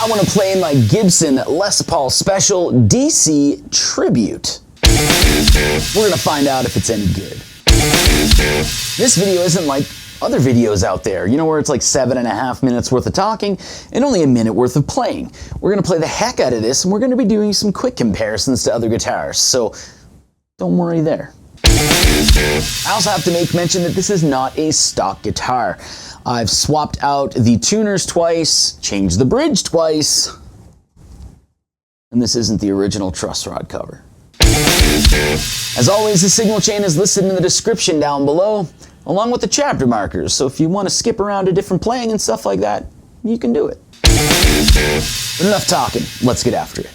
I want to play my Gibson Les Paul Special DC Tribute. We're going to find out if it's any good. This video isn't like other videos out there, you know, where it's like 7.5 minutes worth of talking and only a minute worth of playing. We're going to play the heck out of this, and we're going to be doing some quick comparisons to other guitars, so don't worry there. I also have to make mention that this is not a stock guitar. I've swapped out the tuners twice, changed the bridge twice, and this isn't the original truss rod cover. As always, the signal chain is listed in the description down below, along with the chapter markers, so if you want to skip around to different playing and stuff like that, you can do it. But enough talking, let's get after it.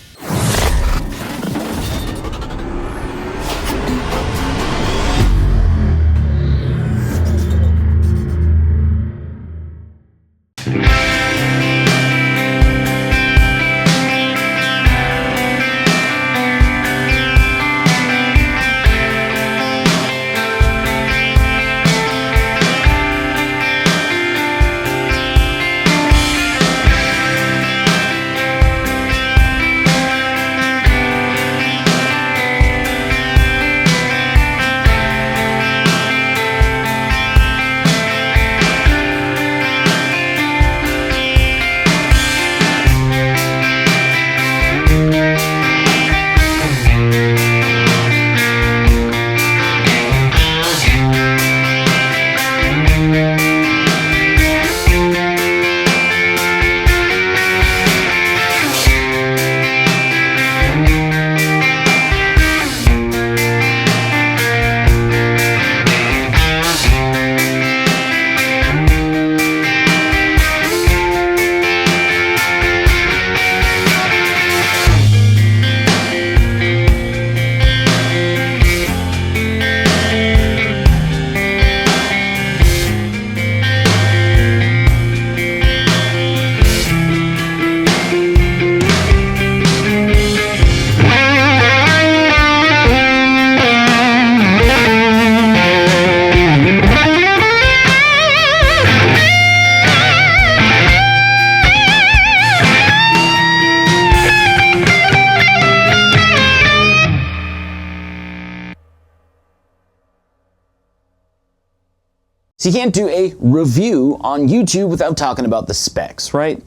So you can't do a review on YouTube without talking about the specs, right?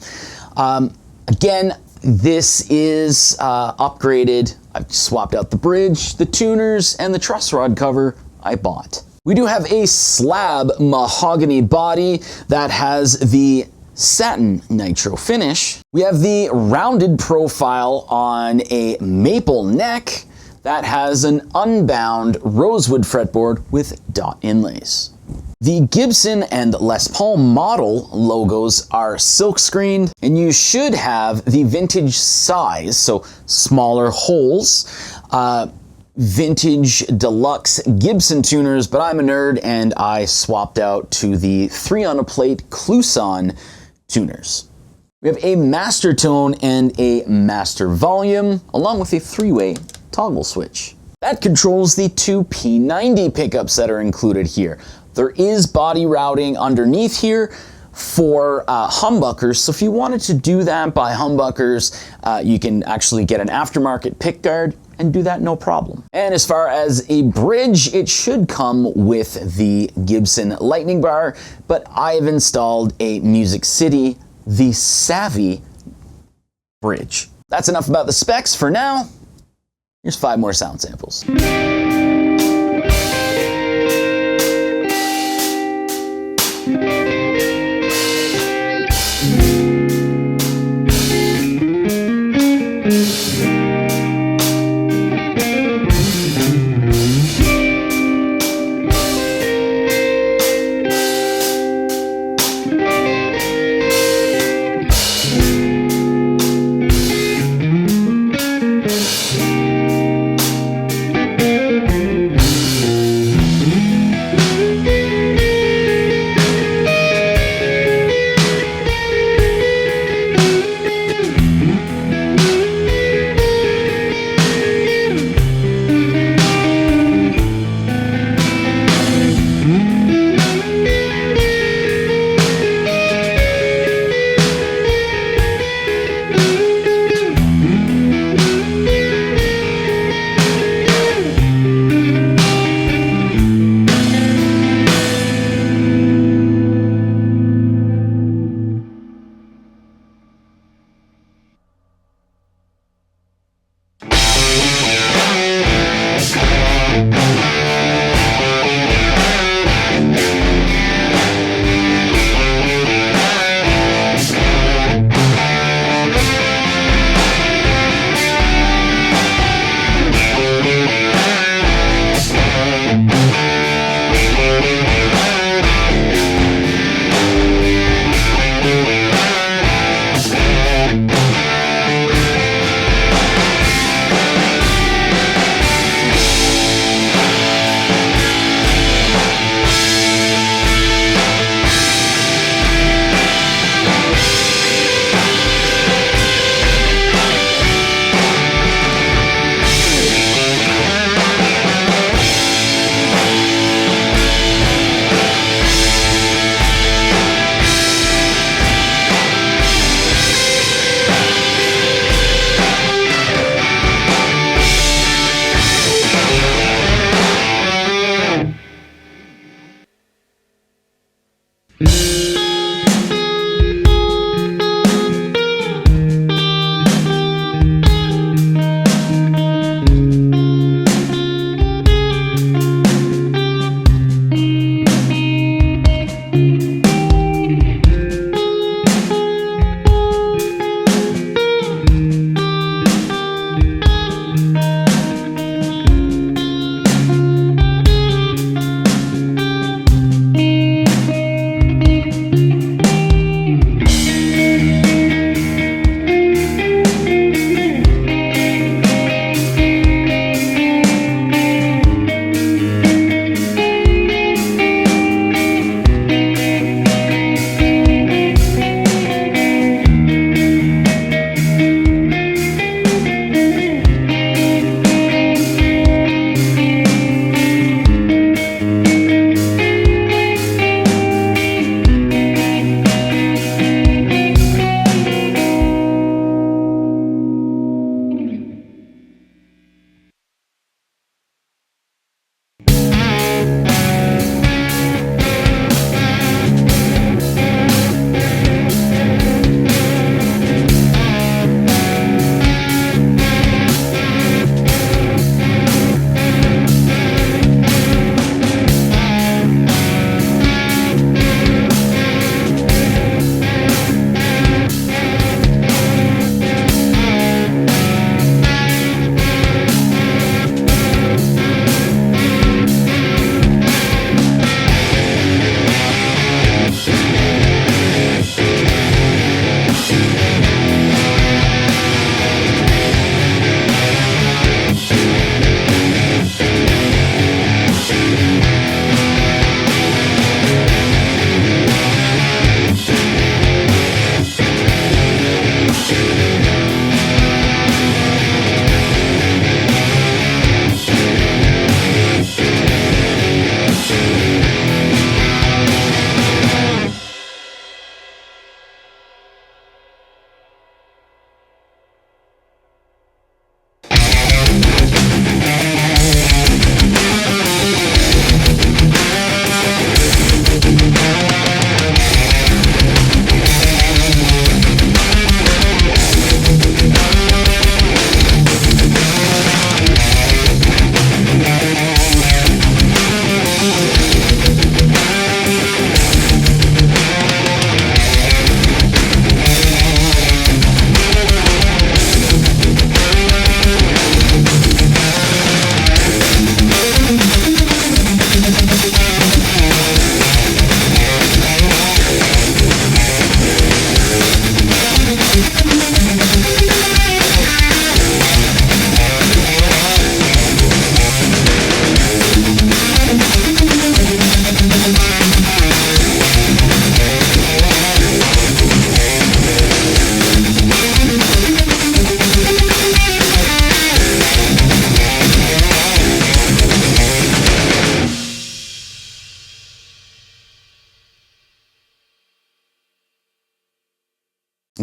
Again, this is upgraded. I've swapped out the bridge, the tuners, and the truss rod cover I bought. We do have a slab mahogany body that has the satin nitro finish. We have the rounded profile on a maple neck that has an unbound rosewood fretboard with dot inlays. The Gibson and Les Paul model logos are silk screened, and you should have the vintage size, so smaller holes, vintage deluxe Gibson tuners, but I'm a nerd and I swapped out to the 3-on-a-plate Kluson tuners. We have a master tone and a master volume, along with a 3-way toggle switch. That controls the 2 P90 pickups that are included here. There is body routing underneath here for humbuckers, so if you wanted to do that by humbuckers, you can actually get an aftermarket pickguard and do that no problem. And as far as a bridge, it should come with the Gibson Lightning Bar, but I've installed a Music City, the Savvy bridge. That's enough about the specs for now. Here's 5 more sound samples.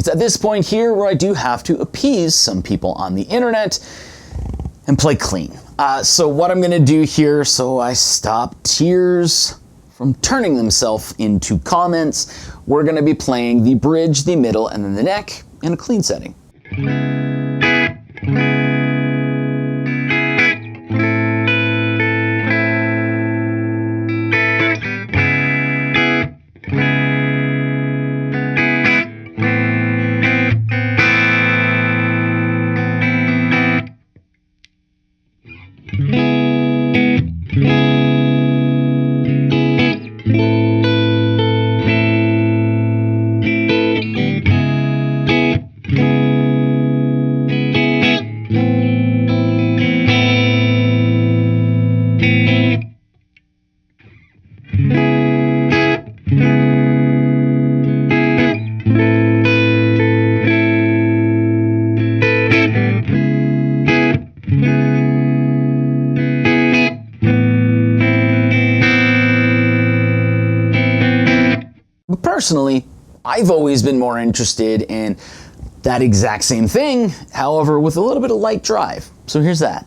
it's at this point here where I do have to appease some people on the internet and play clean. So what I'm gonna do here, so I stop tears from turning themselves into comments, we're gonna be playing the bridge, the middle, and then the neck in a clean setting. Personally, I've always been more interested in that exact same thing, however, with a little bit of light drive. So here's that.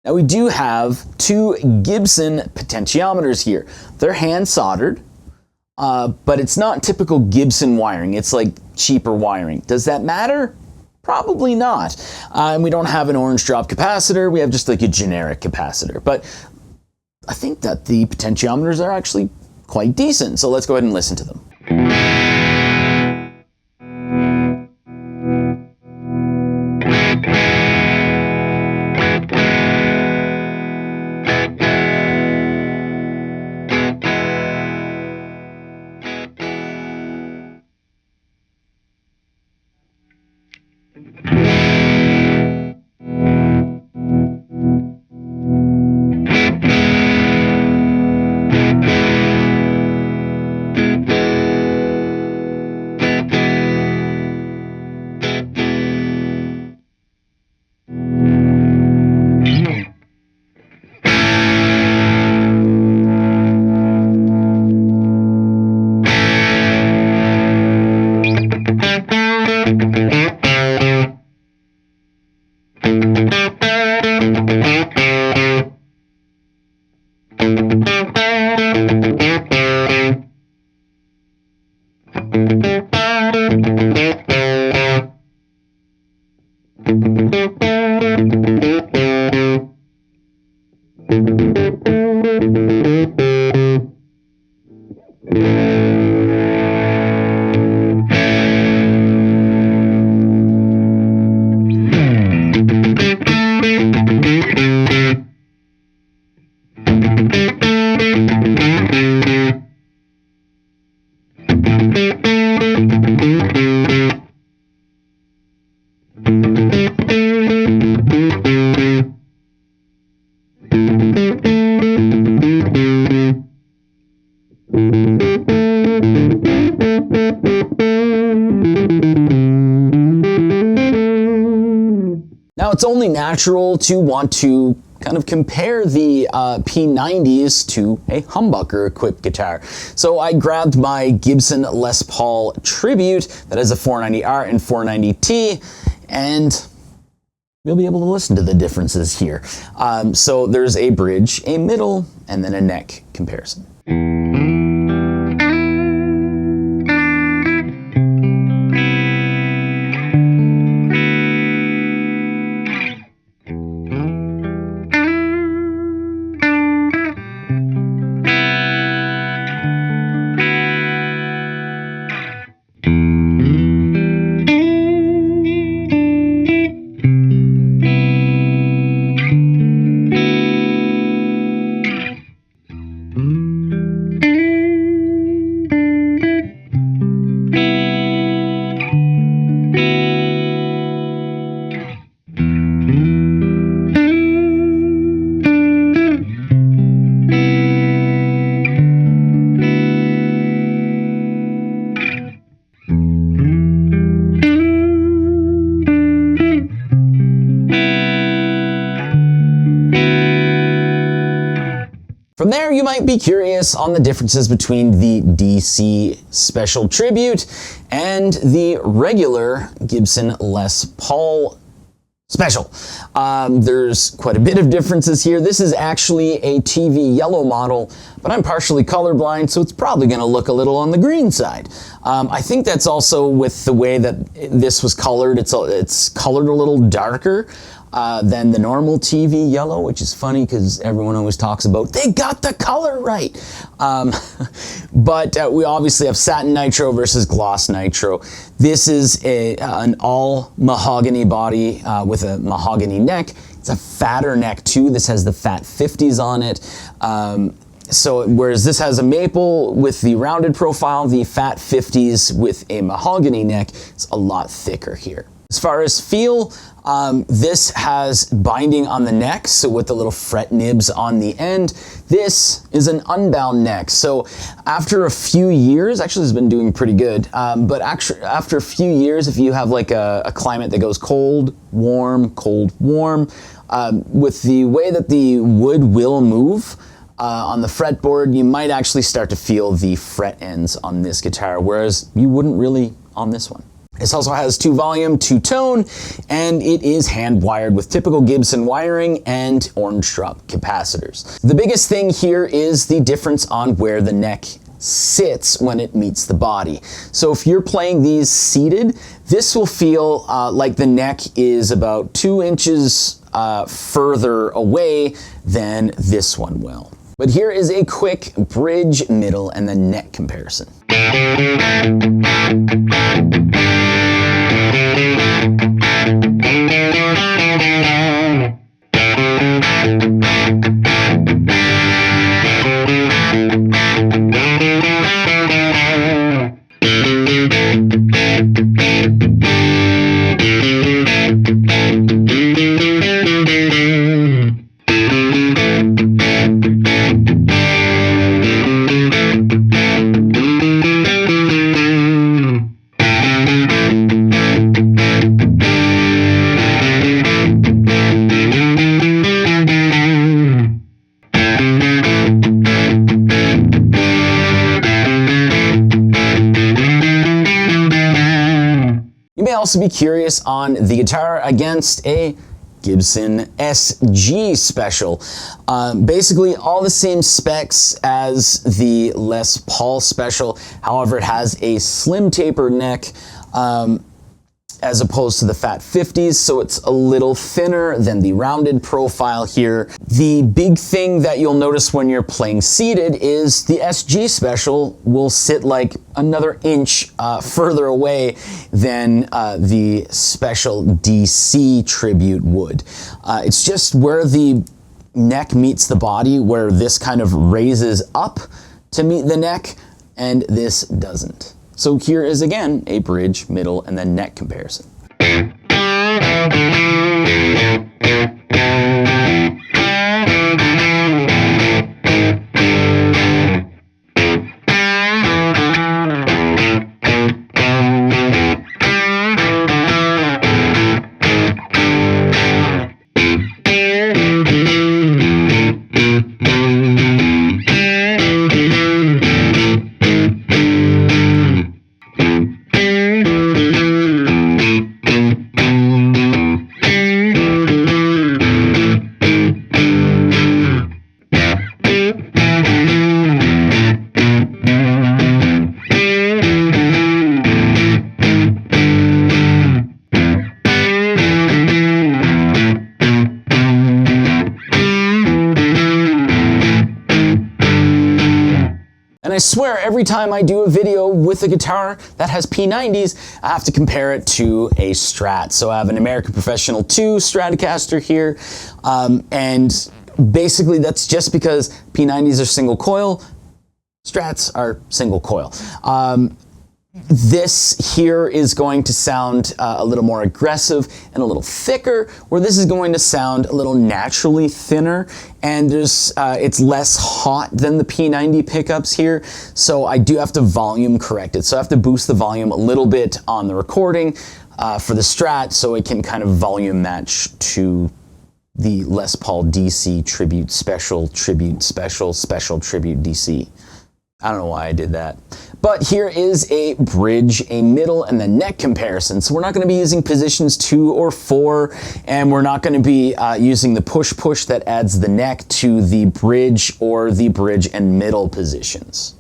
Now we do have two Gibson potentiometers here. They're hand soldered, but it's not typical Gibson wiring. It's like cheaper wiring. Does that matter? Probably not. And we don't have an orange drop capacitor. We have just like a generic capacitor. But I think that the potentiometers are actually quite decent. So let's go ahead and listen to them. Now it's only natural to want to kind of compare the P90s to a humbucker equipped guitar. So I grabbed my Gibson Les Paul Tribute that has a 490R and 490T, and you'll be able to listen to the differences here. So there's a bridge, a middle, and then a neck comparison. From there, you might be curious on the differences between the DC Special Tribute and the regular Gibson Les Paul Special. There's quite a bit of differences here. This is actually a TV yellow model, but I'm partially colorblind, so it's probably going to look a little on the green side. I think that's also with the way that this was colored. It's colored a little darker than the normal TV yellow, which is funny because everyone always talks about they got the color right. But we obviously have satin nitro versus gloss nitro. This is an all mahogany body with a mahogany neck. It's a fatter neck too. This has the fat 50s on it. So whereas this has a maple with the rounded profile, the fat 50s with a mahogany neck is a lot thicker here. As far as feel, this has binding on the neck, so with the little fret nibs on the end. This is an unbound neck, so after a few years, actually it's been doing pretty good, but actually after a few years, if you have like a climate that goes cold, warm, with the way that the wood will move on the fretboard, you might actually start to feel the fret ends on this guitar, whereas you wouldn't really on this one. This also has 2 volume, 2 tone, and it is hand wired with typical Gibson wiring and orange drop capacitors. The biggest thing here is the difference on where the neck sits when it meets the body. So if you're playing these seated, this will feel like the neck is about 2 inches further away than this one will. But here is a quick bridge, middle, and then neck comparison. Also be curious on the guitar against a Gibson SG Special. Basically all the same specs as the Les Paul Special, however it has a slim tapered neck as opposed to the fat 50s, so it's a little thinner than the rounded profile here. The big thing that you'll notice when you're playing seated is the SG Special will sit like another inch further away than the Special DC Tribute would. It's just where the neck meets the body, where this kind of raises up to meet the neck, and this doesn't. So here is again a bridge, middle, and then neck comparison. I swear every time I do a video with a guitar that has P90s, I have to compare it to a Strat. So I have an American Professional 2 Stratocaster here, and basically that's just because P90s are single coil, Strats are single coil. This here is going to sound a little more aggressive and a little thicker, where this is going to sound a little naturally thinner, and it's less hot than the P90 pickups here, so I do have to volume correct it. So I have to boost the volume a little bit on the recording for the Strat so it can kind of volume match to the Les Paul DC Tribute Special Tribute Special Special Tribute DC. I don't know why I did that. But here is a bridge, a middle, and the neck comparison. So we're not going to be using positions 2 or 4, and we're not going to be using the push-push that adds the neck to the bridge or the bridge and middle positions.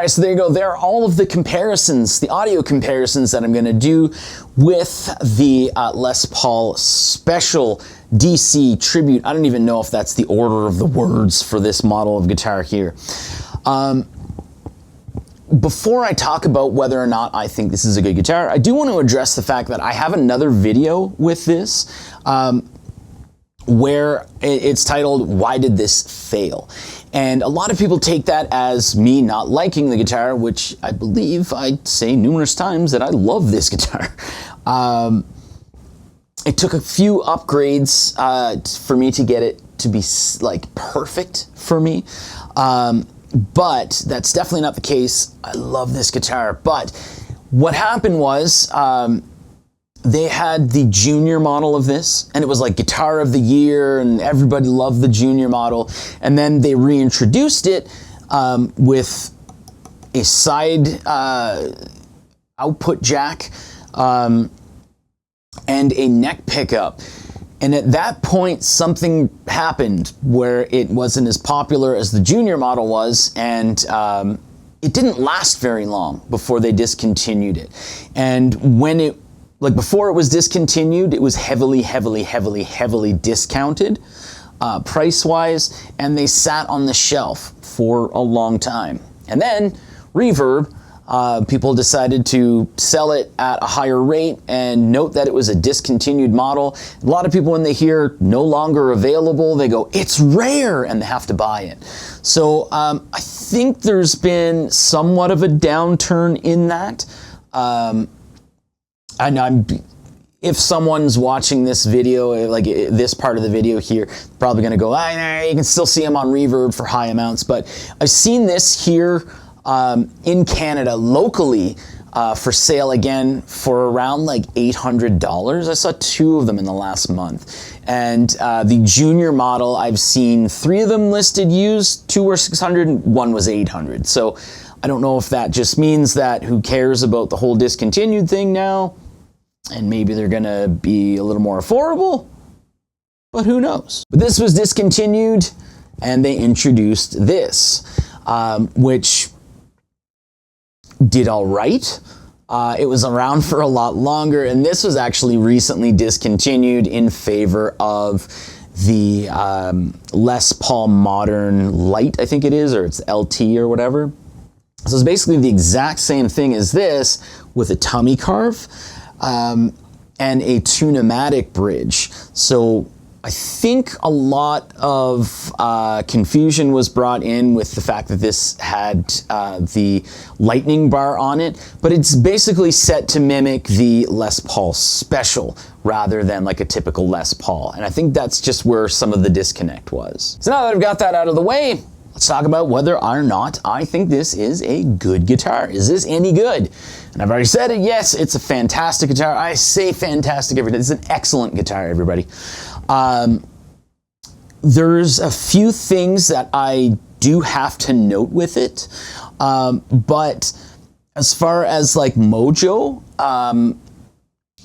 So there you go. There are all of the comparisons, the audio comparisons that I'm going to do with the Les Paul Special DC Tribute. I don't even know if that's the order of the words for this model of guitar here. Before I talk about whether or not I think this is a good guitar, I do want to address the fact that I have another video with this where it's titled, "Why Did This Fail?" And a lot of people take that as me not liking the guitar, which I believe I say numerous times that I love this guitar. It took a few upgrades for me to get it to be like perfect for me. But that's definitely not the case. I love this guitar. But what happened was, they had the junior model of this, and it was like guitar of the year, and everybody loved the junior model. And then they reintroduced it with a side output jack and a neck pickup. And at that point, something happened where it wasn't as popular as the junior model was, and it didn't last very long before they discontinued it. And when it before it was discontinued, it was heavily discounted price-wise, and they sat on the shelf for a long time. And then Reverb, people decided to sell it at a higher rate and note that it was a discontinued model. A lot of people, when they hear no longer available, they go, it's rare, and they have to buy it. So I think there's been somewhat of a downturn in that. And if someone's watching this video, like this part of the video here, probably going to go, you can still see them on Reverb for high amounts. But I've seen this here in Canada locally for sale again for around like $800. I saw 2 of them in the last month. And the junior model, I've seen 3 of them listed used. 2 were $600 and 1 was $800. So I don't know if that just means that who cares about the whole discontinued thing now, and maybe they're gonna be a little more affordable, but who knows. But this was discontinued, and they introduced this, which did all right. It was around for a lot longer, and this was actually recently discontinued in favor of the Les Paul Modern Lite, I think it is, or it's LT or whatever. So it's basically the exact same thing as this with a tummy carve and a tunematic bridge. So I think a lot of confusion was brought in with the fact that this had the lightning bar on it, but it's basically set to mimic the Les Paul Special rather than like a typical Les Paul. And I think that's just where some of the disconnect was. So now that I've got that out of the way, let's talk about whether or not I think this is a good guitar. Is this any good? And I've already said it, yes, it's a fantastic guitar. I say fantastic every day. It's an excellent guitar, everybody. There's a few things that I do have to note with it, but as far as like mojo,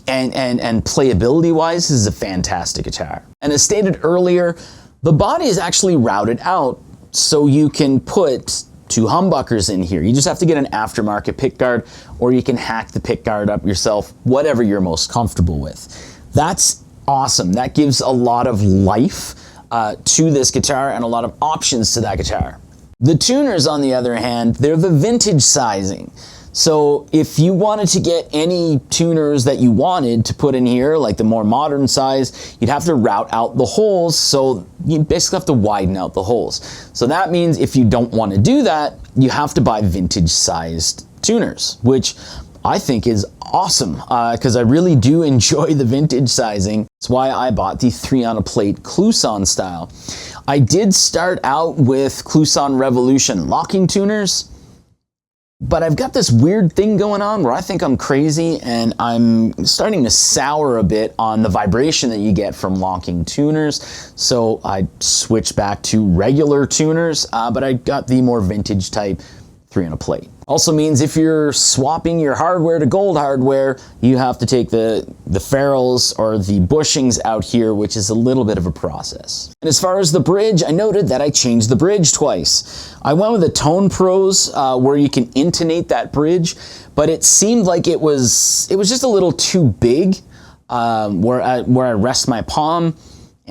and playability wise, this is a fantastic guitar. And as stated earlier, the body is actually routed out so you can put 2 humbuckers in here. You just have to get an aftermarket pickguard, or you can hack the pickguard up yourself, whatever you're most comfortable with. That's awesome. That gives a lot of life to this guitar and a lot of options to that guitar. The tuners, on the other hand, they're the vintage sizing. So if you wanted to get any tuners that you wanted to put in here, like the more modern size, you'd have to route out the holes, so you basically have to widen out the holes. So that means if you don't want to do that, you have to buy vintage sized tuners, which I think is awesome, because I really do enjoy the vintage sizing. That's why I bought the 3-on-a-plate Kluson style. I did start out with Kluson Revolution locking tuners, but I've got this weird thing going on where I think I'm crazy, and I'm starting to sour a bit on the vibration that you get from locking tuners. So I switched back to regular tuners, but I got the more vintage type 3-on-a-plate. Also means if you're swapping your hardware to gold hardware, you have to take the ferrules or the bushings out here, which is a little bit of a process. And as far as the bridge, I noted that I changed the bridge twice. I went with a Tone Pros where you can intonate that bridge, but it seemed like it was just a little too big where I rest my palm.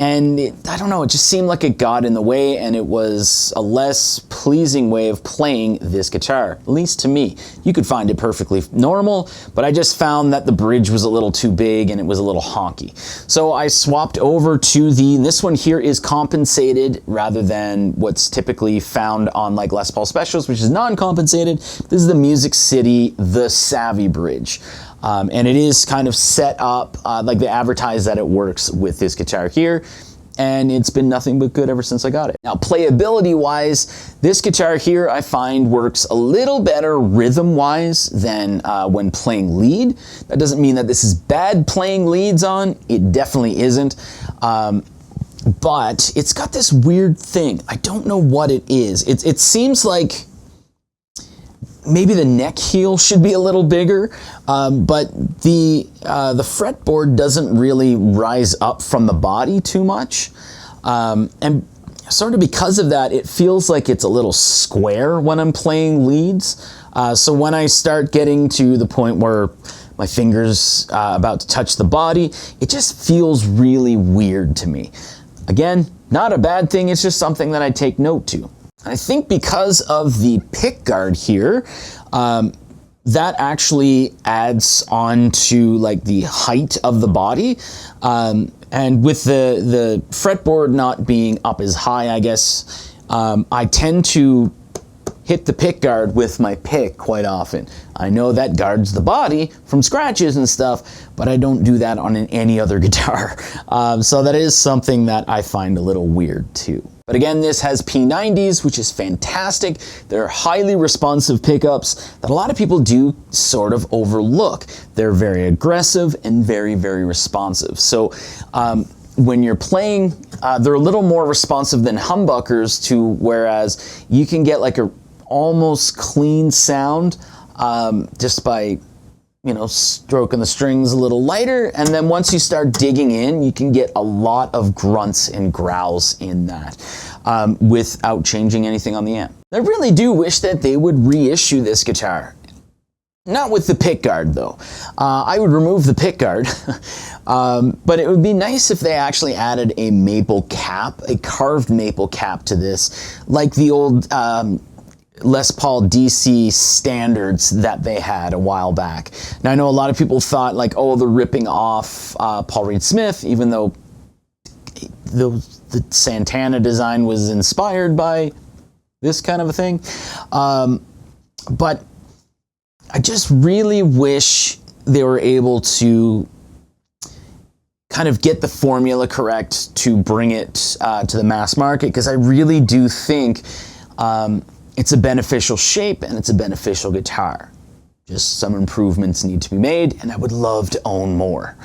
And I don't know, it just seemed like it got in the way, and it was a less pleasing way of playing this guitar, at least to me. You could find it perfectly normal, but I just found that the bridge was a little too big and it was a little honky. So I swapped over to this one here is compensated rather than what's typically found on like Les Paul Specials, which is non-compensated. This is the Music City, the Savvy bridge. And it is kind of set up like they advertise that it works with this guitar here, and it's been nothing but good ever since I got it. Now, playability wise, this guitar here I find works a little better rhythm wise than when playing lead. That doesn't mean that this is bad playing leads on, it definitely isn't. But it's got this weird thing. I don't know what it is. It seems like maybe the neck heel should be a little bigger, but the fretboard doesn't really rise up from the body too much. And sort of because of that, it feels like it's a little square when I'm playing leads. So when I start getting to the point where my finger's about to touch the body, it just feels really weird to me. Again, not a bad thing, it's just something that I take note to. I think because of the pickguard here, that actually adds on to like the height of the body. And with the fretboard not being up as high, I guess, I tend to hit the pickguard with my pick quite often. I know that guards the body from scratches and stuff, but I don't do that on any other guitar. So that is something that I find a little weird too. But again, this has P90s, which is fantastic. They're highly responsive pickups that a lot of people do sort of overlook. They're very aggressive and very, very responsive. So when you're playing, they're a little more responsive than humbuckers too, whereas you can get like a almost clean sound just by, you know, stroking the strings a little lighter, and then once you start digging in, you can get a lot of grunts and growls in that without changing anything on the amp. I really do wish that they would reissue this guitar. Not with the pickguard though. I would remove the pickguard, but it would be nice if they actually added a maple cap, a carved maple cap to this, like the old Les Paul DC standards that they had a while back. Now I know a lot of people thought like, oh, they're ripping off Paul Reed Smith, even though the Santana design was inspired by this kind of a thing. But I just really wish they were able to kind of get the formula correct to bring it to the mass market, because I really do think it's a beneficial shape and it's a beneficial guitar. Just some improvements need to be made, and I would love to own more.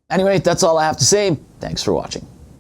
Anyway, that's all I have to say. Thanks for watching.